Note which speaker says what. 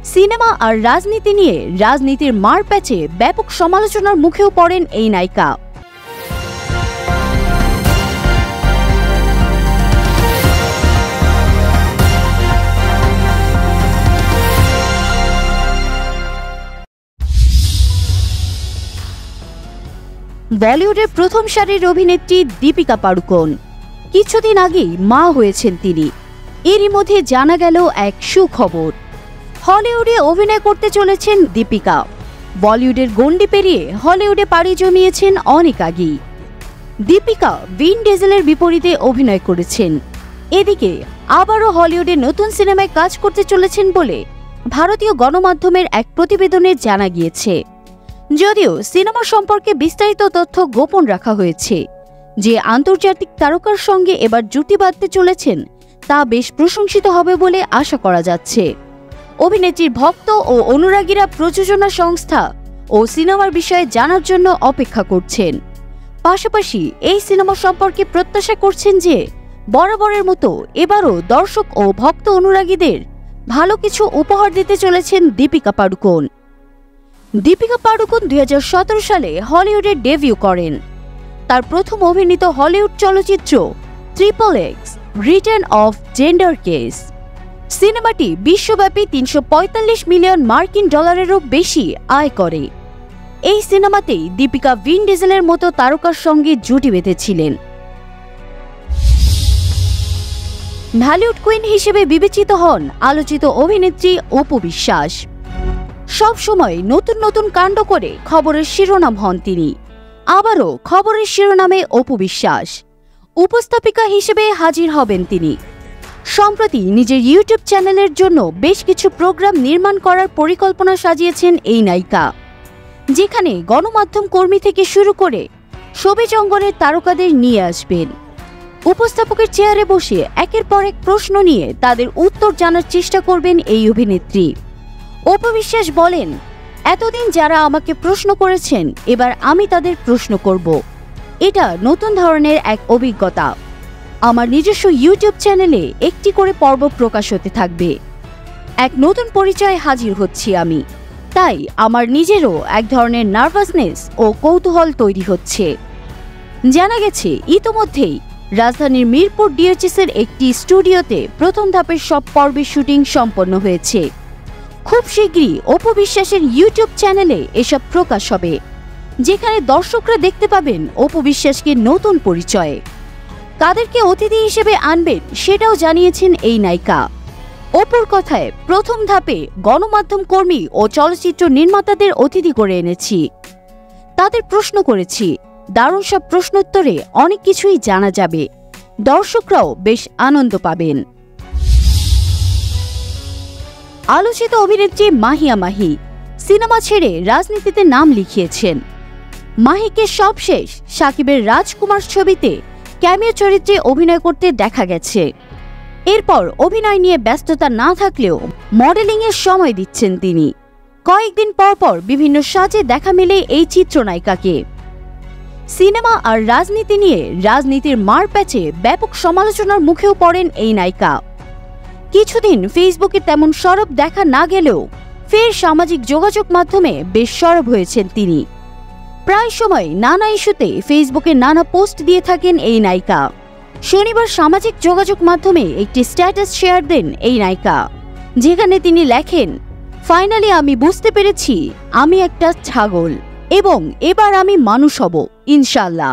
Speaker 1: Cinema আর রাজনীতি নিয়ে রাজনীতির মারপ্যাচে ব্যাপক সমালোচনার মুখেও পড়েন এই নায়িকা। বলিউডের প্রথম সারির অভিনেত্রী দীপিকা পাড়ুকোন কিছুদিন আগেই মা হয়েছেন তিনি। এরই মধ্যে জানা গেল এক সুখবর, হলিউডে অভিনয় করতে চলেছেন দীপিকা। বলিউডের গণ্ডি পেরিয়ে হলিউডে পাড়ি জমিয়েছেন অনেক আগেই। দীপিকা ভিন ডিজেলের বিপরীতে অভিনয় করেছেন। এদিকে আবারও হলিউডে নতুন সিনেমায় কাজ করতে চলেছেন বলে ভারতীয় গণমাধ্যমের এক প্রতিবেদনে জানা গিয়েছে। যদিও সিনেমা সম্পর্কে বিস্তারিত তথ্য গোপন রাখা হয়েছে। যে আন্তর্জাতিক তারকার সঙ্গে এবার জুটি বাঁধতে চলেছেন তা বেশ প্রশংসিত হবে বলে আশা করা যাচ্ছে। অভিনেত্রীর ভক্ত ও অনুরাগীরা প্রযোজনা সংস্থা ও সিনেমার বিষয়ে জানার জন্য অপেক্ষা করছেন। পাশাপাশি এই সিনেমা সম্পর্কে প্রত্যাশা করছেন যে বরাবরের মতো এবারও দর্শক ও ভক্ত অনুরাগীদের ভালো কিছু উপহার দিতে চলেছেন দীপিকা পাড়ুকোন। দীপিকা পাড়ুকোন 2017 সালে হলিউডে ডেবিউ করেন। তার প্রথম অভিনীত হলিউড চলচ্চিত্র XXX return of gender case. সিনেমাটি বিশ্বব্যাপী 345 মিলিয়ন মার্কিন ডলারেরও বেশি আয় করে। এই সিনেমাতেই দীপিকা ভিন ডিজেলের মতো তারকার সঙ্গে জুটি বেঁধেছিলেন। ঢালিউড কুইন হিসেবে বিবেচিত হন আলোচিত অভিনেত্রী অপু বিশ্বাস। সব সময় নতুন নতুন কাণ্ড করে খবরের শিরোনাম হন তিনি। আবারও খবরের শিরোনামে অপু বিশ্বাস উপস্থাপিকা হিসেবে হাজির হবেন তিনি। সম্প্রতি নিজের ইউটিউব চ্যানেলের জন্য বেশ কিছু প্রোগ্রাম নির্মাণ করার পরিকল্পনা সাজিয়েছেন এই নায়িকা, যেখানে গণমাধ্যম কর্মী থেকে শুরু করে শোবিজ অঙ্গনের তারকাদের নিয়ে আসবেন। উপস্থাপকের চেয়ারে বসে একের পর এক প্রশ্ন নিয়ে তাদের উত্তর জানার চেষ্টা করবেন এই অভিনেত্রী। অপু বিশ্বাস বলেন, এতদিন যারা আমাকে প্রশ্ন করেছেন এবার আমি তাদের প্রশ্ন করব। এটা নতুন ধরনের এক অভিজ্ঞতা। আমার নিজস্ব ইউটিউব চ্যানেলে একটি করে পর্ব প্রকাশ হতে থাকবে। এক নতুন পরিচয়ে হাজির হচ্ছি আমি, তাই আমার নিজেরও এক ধরনের নার্ভাসনেস ও কৌতূহল তৈরি হচ্ছে। জানা গেছে ইতোমধ্যেই রাজধানীর মিরপুর ডিএচএস-এর একটি স্টুডিওতে প্রথম ধাপের সব পর্বের শুটিং সম্পন্ন হয়েছে। খুব শীঘ্রই অপু বিশ্বাসের ইউটিউব চ্যানেলে এসব প্রকাশ হবে, যেখানে দর্শকরা দেখতে পাবেন অপু বিশ্বাসকে নতুন পরিচয়ে। কাদেরকে অতিথি হিসেবে আনবেন সেটাও জানিয়েছেন এই নায়িকা। অপুর কথায়, প্রথম ধাপে গণমাধ্যম কর্মী ও চলচ্চিত্র নির্মাতাদের অতিথি করে এনেছি। তাদের প্রশ্ন করেছি, দারুণ সব প্রশ্নোত্তরে অনেক কিছুই জানা যাবে, দর্শকরাও বেশ আনন্দ পাবেন। আলোচিত অভিনেত্রী মাহিয়া মাহি সিনেমা ছেড়ে রাজনীতিতে নাম লিখিয়েছেন। মাহিকে সবশেষ সাকিবের রাজকুমার ছবিতে ক্যামিও চরিত্রে অভিনয় করতে দেখা গেছে। এরপর অভিনয় নিয়ে ব্যস্ততা না থাকলেও মডেলিংয়ের সময় দিচ্ছেন তিনি। কয়েকদিন পর পর বিভিন্ন সাজে দেখা মেলে এই চিত্রনায়িকাকে। সিনেমা আর রাজনীতি নিয়ে রাজনীতির মারপ্যাচে ব্যাপক সমালোচনার মুখেও পড়েন এই নায়িকা। কিছুদিন ফেসবুকে তেমন সরব দেখা না গেলেও ফের সামাজিক যোগাযোগ মাধ্যমে বেশ সরব হয়েছেন তিনি। প্রায় সময় নানা ইস্যুতে ফেসবুকে নানা পোস্ট দিয়ে থাকেন এই নায়িকা। শনিবার সামাজিক যোগাযোগ মাধ্যমে একটি স্ট্যাটাস শেয়ার দেন এই নায়িকা, যেখানে তিনি লেখেন, ফাইনালি আমি বুঝতে পেরেছি আমি একটা ছাগল এবং এবার আমি মানুষ হব ইনশাআল্লাহ।